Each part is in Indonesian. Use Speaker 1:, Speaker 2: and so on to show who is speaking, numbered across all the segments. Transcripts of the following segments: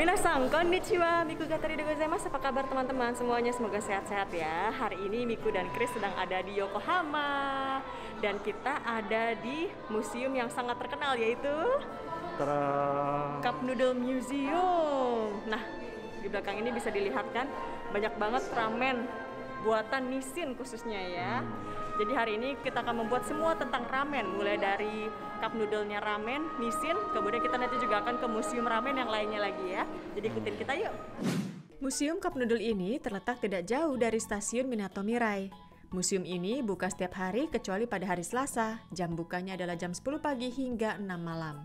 Speaker 1: Minasan, konnichiwa, Miku Gatari de gozaimasu. Apa kabar teman-teman semuanya? Semoga sehat-sehat ya. Hari ini Miku dan Chris sedang ada di Yokohama. Dan kita ada di museum yang sangat terkenal, yaitu Cup Noodle Museum. Nah, di belakang ini bisa dilihat kan, banyak banget ramen buatan Nissin khususnya ya. Jadi hari ini kita akan membuat semua tentang ramen, mulai dari cup noodle-nya ramen Nissin, kemudian kita nanti juga akan ke museum ramen yang lainnya lagi ya. Jadi ikutin kita yuk. Museum Cup Noodle ini terletak tidak jauh dari stasiun Minato Mirai. Museum ini buka setiap hari kecuali pada hari Selasa. Jam bukanya adalah jam 10 pagi hingga 6 malam.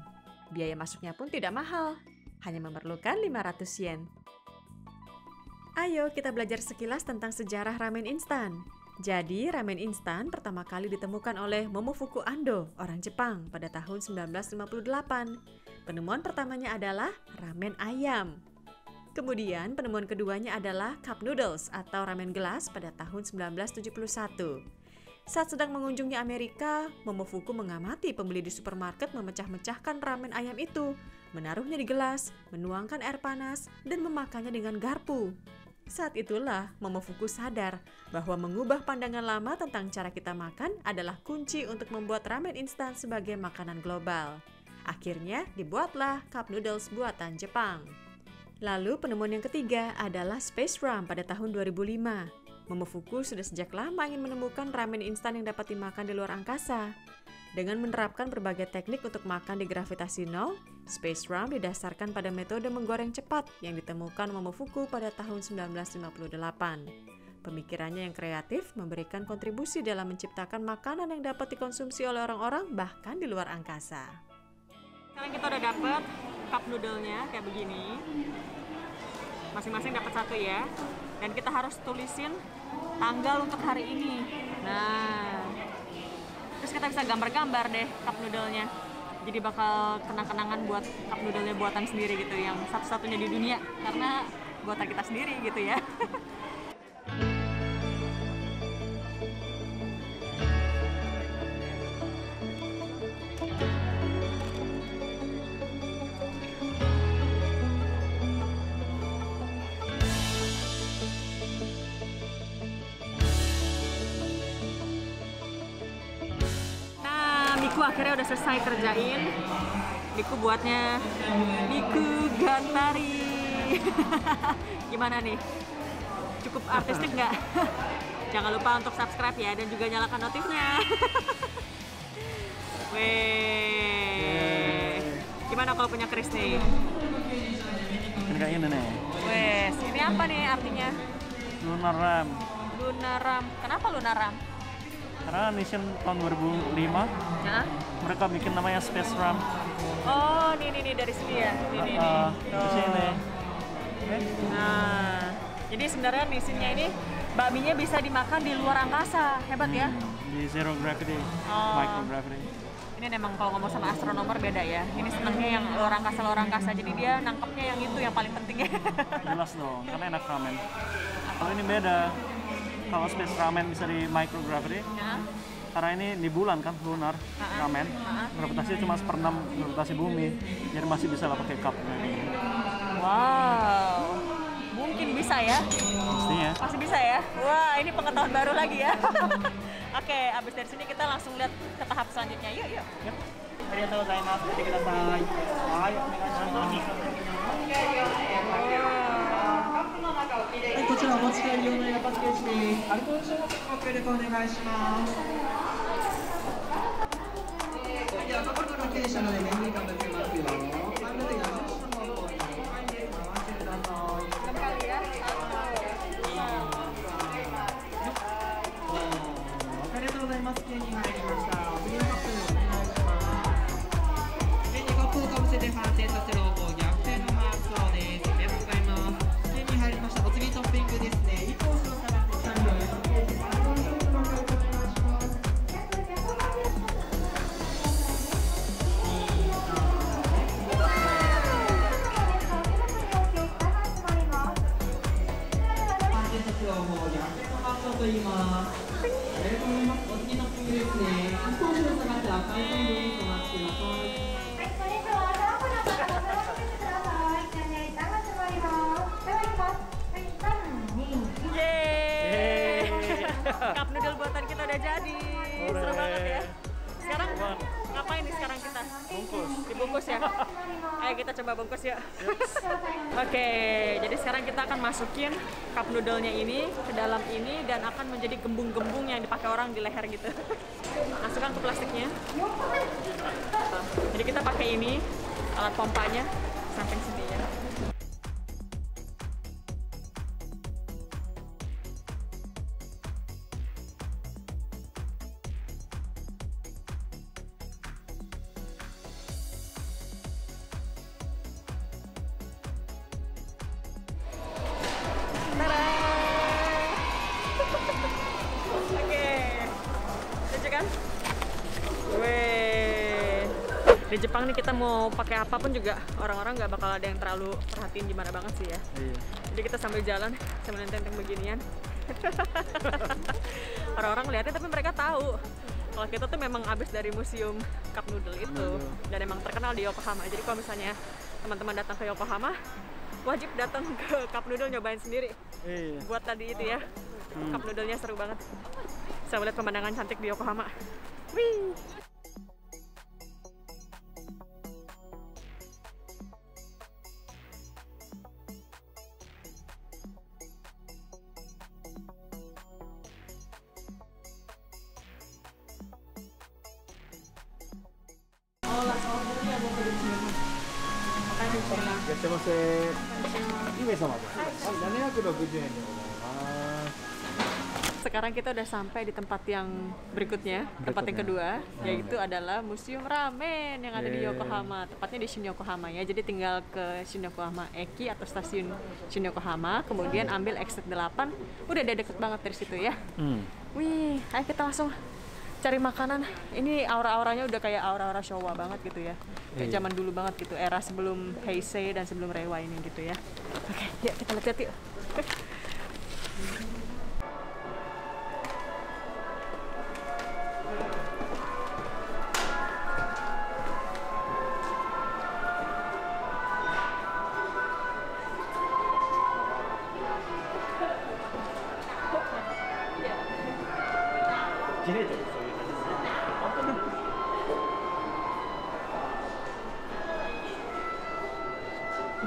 Speaker 1: Biaya masuknya pun tidak mahal, hanya memerlukan 500 yen. Ayo kita belajar sekilas tentang sejarah ramen instan. Jadi, ramen instan pertama kali ditemukan oleh Momofuku Ando, orang Jepang, pada tahun 1958. Penemuan pertamanya adalah ramen ayam. Kemudian, penemuan keduanya adalah cup noodles atau ramen gelas pada tahun 1971. Saat sedang mengunjungi Amerika, Momofuku mengamati pembeli di supermarket memecah-mecahkan ramen ayam itu, menaruhnya di gelas, menuangkan air panas, dan memakannya dengan garpu. Saat itulah Momofuku sadar bahwa mengubah pandangan lama tentang cara kita makan adalah kunci untuk membuat ramen instan sebagai makanan global. Akhirnya dibuatlah cup noodles buatan Jepang. Lalu penemuan yang ketiga adalah Space Ram pada tahun 2005. Momofuku sudah sejak lama ingin menemukan ramen instan yang dapat dimakan di luar angkasa. Dengan menerapkan berbagai teknik untuk makan di gravitasi nol, Space Ram didasarkan pada metode menggoreng cepat yang ditemukan Momofuku pada tahun 1958. Pemikirannya yang kreatif memberikan kontribusi dalam menciptakan makanan yang dapat dikonsumsi oleh orang-orang bahkan di luar angkasa. Sekarang kita udah dapet cup noodle-nya kayak begini. Masing-masing dapat satu ya. Dan kita harus tulisin tanggal untuk hari ini. Nah, terus kita bisa gambar-gambar deh cup noodle-nya. Jadi bakal kenang-kenangan buat cup noodle-nya buatan sendiri gitu, yang satu-satunya di dunia karena buatan kita sendiri gitu ya. Miku akhirnya udah selesai kerjain. Miku buatnya Miku Gatari. Gimana nih? Cukup artistik nggak? Jangan lupa untuk subscribe ya, dan juga nyalakan notifnya. Weh. Gimana kalau punya Chris nih?
Speaker 2: Kayak ini nih.
Speaker 1: Wes, ini apa nih artinya?
Speaker 2: Lunar Ram.
Speaker 1: Lunar Ram. Kenapa Lunar Ram?
Speaker 2: Karena Nissin tahun 2005, mereka bikin namanya Space Ram.
Speaker 1: Oh, nih dari sini ya. Ini.
Speaker 2: Di sini.
Speaker 1: Nah, jadi sebenarnya Nissinnya ini bakminya bisa dimakan di luar angkasa, hebat ya?
Speaker 2: Di zero gravity, microgravity.
Speaker 1: Ini memang kalau ngomong sama astronomer beda ya. Ini senangnya yang luar angkasa, jadi dia nangkepnya yang itu yang paling penting ya.
Speaker 2: Jelas dong, karena enak ramen. Kalau ini beda. Kalau Space Ramen bisa di microgravity, karena ini di bulan kan, lunar ramen, gravitasinya cuma 1/6 gravitasi bumi, jadi masih bisa lah pakai cup.
Speaker 1: Wow, mungkin bisa ya?
Speaker 2: Pastinya.
Speaker 1: Masih bisa ya? Wah, ini pengetahuan baru lagi ya. Oke, abis dari sini kita langsung lihat ke tahap selanjutnya. Yuk.
Speaker 2: Arigatou gozaimasu. Ite kudasai. Hai, onegaishimasu. こちらお持ち帰り用のエアパッケージにアルコール消毒ご協力お願いします。では、ここのロケーションでメニューが出てますよ。なので矢印の方向に回してください。ありがとうございます。Qに入りました。次のカップお願いします。で、2カップをかぶせて反転させる方向逆転のマークそうです。ありがとうございます。入りました。お次トッピングですね。1個後ろから3秒です。
Speaker 1: kita coba bungkus yuk. Oke, jadi sekarang kita akan masukin cup noodle-nya ini ke dalam ini dan akan menjadi gembung-gembung yang dipakai orang di leher gitu. Masukkan ke plastiknya. Jadi kita pakai ini, alat pompanya, samping sini ya. Di Jepang nih kita mau pakai apapun juga orang-orang nggak bakal ada yang terlalu perhatiin gimana banget sih ya.
Speaker 2: Iya.
Speaker 1: Jadi kita sambil jalan sambil nenteng beginian. Orang-orang ngeliatnya tapi mereka tahu kalau kita tuh memang abis dari museum cup noodle itu dan emang terkenal di Yokohama. Jadi kalau misalnya teman-teman datang ke Yokohama wajib datang ke cup noodle nyobain sendiri.
Speaker 2: Iya.
Speaker 1: Buat tadi itu ya. Cup noodle-nya seru banget. Bisa melihat pemandangan cantik di Yokohama. Wih. Sekarang kita udah sampai di tempat yang berikutnya. Tempat yang kedua, yaitu adalah Museum Ramen yang ada di Yokohama. Tepatnya di Shin Yokohama ya. Jadi tinggal ke Shin Yokohama Eki atau stasiun Shin Yokohama, kemudian ambil exit 8. Udah deket banget dari situ ya. Wih, ayo kita langsung cari makanan. Ini aura-auranya udah kayak aura-aura Showa banget gitu ya. Kayak zaman dulu banget gitu, era sebelum Heisei dan sebelum Reiwa ini gitu ya. Oke, yuk kita lihat yuk.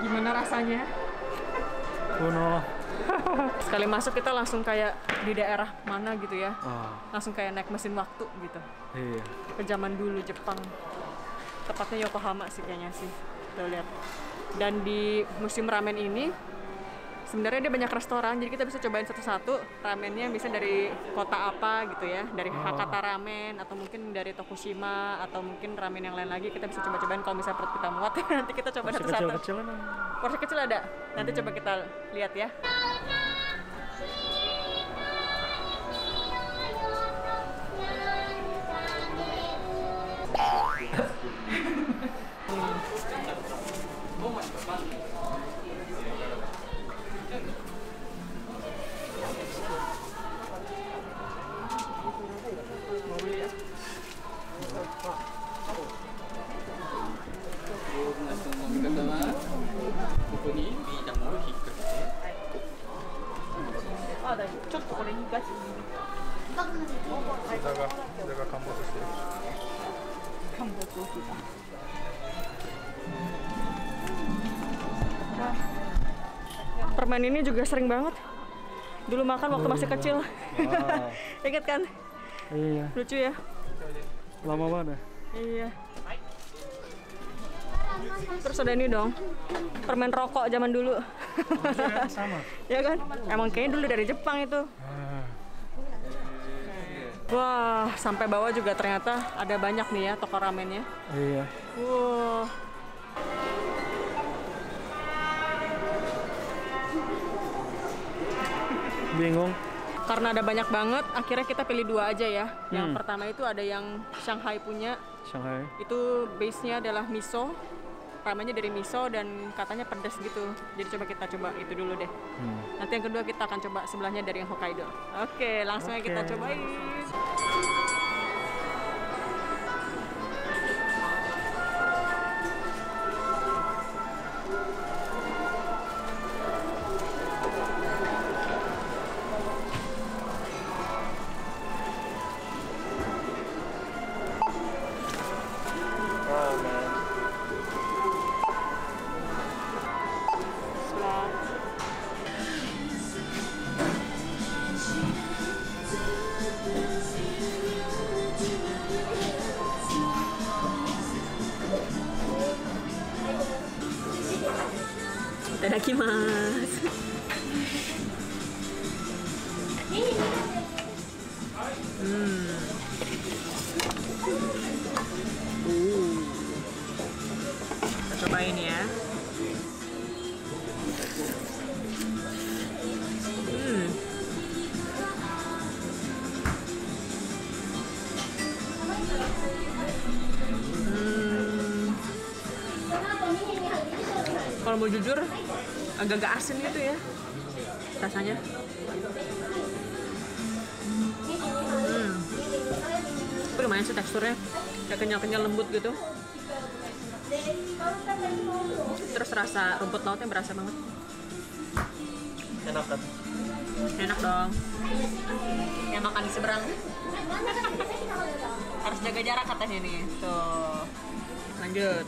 Speaker 1: Gimana rasanya?
Speaker 2: Kuno.
Speaker 1: Sekali masuk kita langsung kayak di daerah mana gitu ya. Langsung kayak naik mesin waktu gitu.
Speaker 2: Iya.
Speaker 1: Ke zaman dulu Jepang. Tepatnya Yokohama sih kayaknya sih. Tuh lihat. Dan di Museum Ramen ini sebenarnya dia banyak restoran, jadi kita bisa cobain satu-satu ramennya, bisa dari kota apa gitu ya, dari Hakata Ramen atau mungkin dari Tokushima atau mungkin ramen yang lain lagi. Kita bisa coba-cobain kalau misalnya perut kita muat. Nanti kita coba satu-satu. Porsi kecil ada. Nanti coba kita lihat ya. Permen ini juga sering banget dulu makan waktu masih kecil. Ingat kan?
Speaker 2: Iya.
Speaker 1: Lucu ya?
Speaker 2: Lama banget.
Speaker 1: Iya. Terus ada ini dong, permen rokok zaman dulu.
Speaker 2: Sama.
Speaker 1: Ya kan? Emang kayaknya dulu dari Jepang itu. Wah, sampai bawah juga ternyata ada banyak nih ya toko ramennya.
Speaker 2: Iya.
Speaker 1: Wah.
Speaker 2: Bingung.
Speaker 1: Karena ada banyak banget, akhirnya kita pilih dua aja ya. Yang pertama itu ada yang Shanghai punya.
Speaker 2: Shanghai.
Speaker 1: Itu base-nya adalah miso. Ramennya dari miso dan katanya pedas gitu. Jadi coba kita coba itu dulu deh. Nanti yang kedua kita akan coba sebelahnya dari yang Hokkaido. Oke, langsung aja kita cobain. Itadakimasu. Kita cobain ya. Kalau mau jujur, agak-agak asin gitu ya rasanya. Tapi lumayan sih teksturnya, kayak kenyal-kenyal lembut gitu. Terus rasa rumput lautnya berasa banget.
Speaker 2: Enak kan?
Speaker 1: Enak dong. Yang makan di seberang harus jaga jarak katanya nih. Tuh. Lanjut.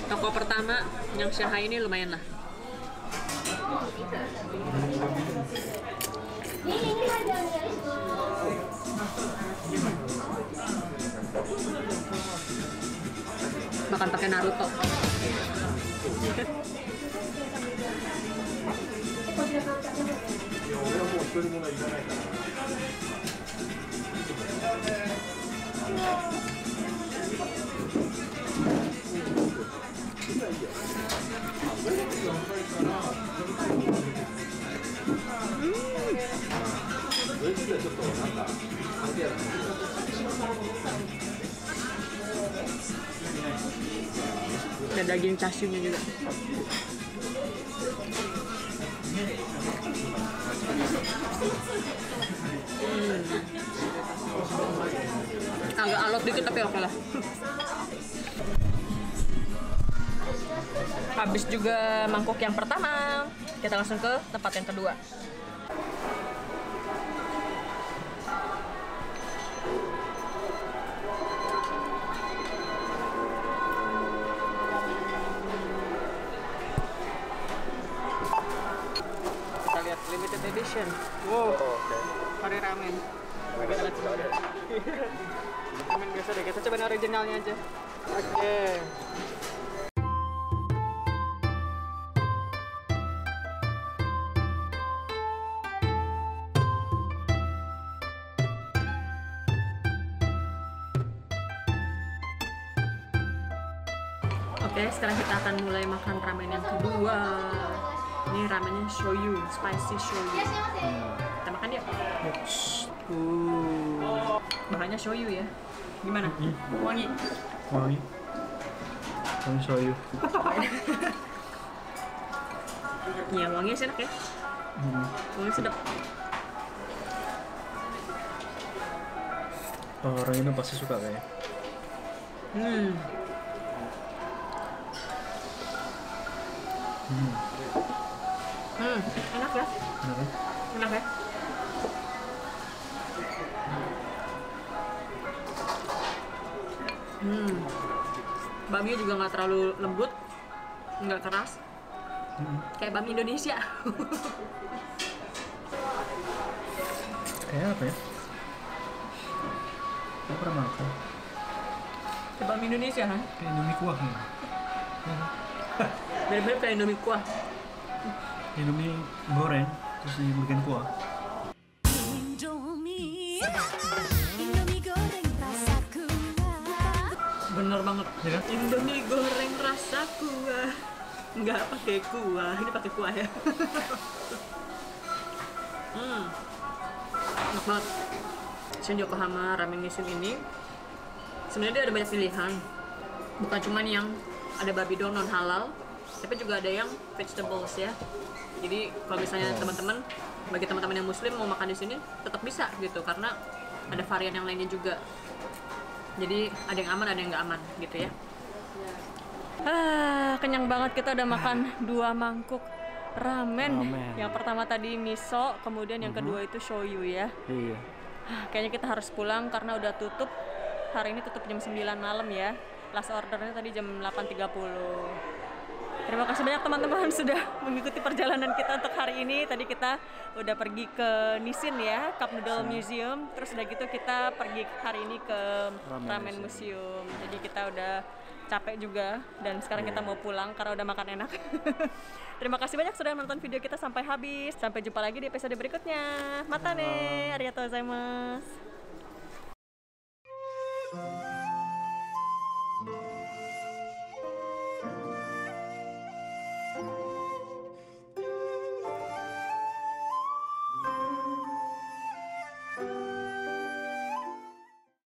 Speaker 1: Toko pertama yang Shanghai ini lumayan lah. Makan pakai Naruto. Ada daging chashu-nya juga. Agak alot dikit tapi oke lah. Habis juga mangkuk yang pertama, kita langsung ke tempat yang kedua. Kita lihat limited edition. Wow, Kari ramen. Kita lihat coba deh. Ramen biasa deh, kita cobain originalnya aja. Oke. Oke, sekarang kita akan mulai makan ramen yang kedua. Ini ramennya shoyu, spicy shoyu. Kita makan yuk. Bahannya shoyu ya. Gimana? Wangi?
Speaker 2: Wangi. Wangi shoyu.
Speaker 1: Iya, wanginya enak ya. Wangi sedap.
Speaker 2: Orang ini pasti suka kayaknya.
Speaker 1: Enak ya? Enak ya? Baminya juga nggak terlalu lembut, nggak keras, kayak bami Indonesia.
Speaker 2: Kayak apa ya? Saya pernah makan.
Speaker 1: Kayak bami Indonesia kan?
Speaker 2: Kayak Indomie kuah nih.
Speaker 1: Bener-bener kayak Indomie kuah.
Speaker 2: Indomie goreng terus dibikin kuah.
Speaker 1: Bener banget
Speaker 2: Ya kan?
Speaker 1: Indomie goreng rasa kuah. Nggak pakai kuah, ini pakai kuah ya. Enak banget. Shin Yokohama Ramen Nissin ini sebenarnya dia ada banyak pilihan. Bukan cuma yang ada babi dong non halal, tapi juga ada yang vegetables ya. Jadi kalau misalnya teman-teman, bagi teman-teman yang muslim mau makan di sini tetap bisa gitu, karena ada varian yang lainnya juga. Jadi ada yang aman, ada yang nggak aman gitu ya. Kenyang banget, kita udah makan 2 mangkuk ramen. Yang pertama tadi miso, kemudian yang kedua itu shoyu ya.
Speaker 2: Iya.
Speaker 1: Kayaknya kita harus pulang karena udah tutup. Hari ini tutup jam 9 malam ya. Last ordernya tadi jam 8.30. Terima kasih banyak teman-teman sudah mengikuti perjalanan kita untuk hari ini. Tadi kita udah pergi ke Nissin ya, Cup Noodle Museum. Terus udah gitu kita pergi hari ini ke Ramen Museum. Jadi kita udah capek juga dan sekarang kita mau pulang karena udah makan enak. Terima kasih banyak sudah menonton video kita sampai habis. Sampai jumpa lagi di episode berikutnya. Mata ne, arigatou gozaimasu.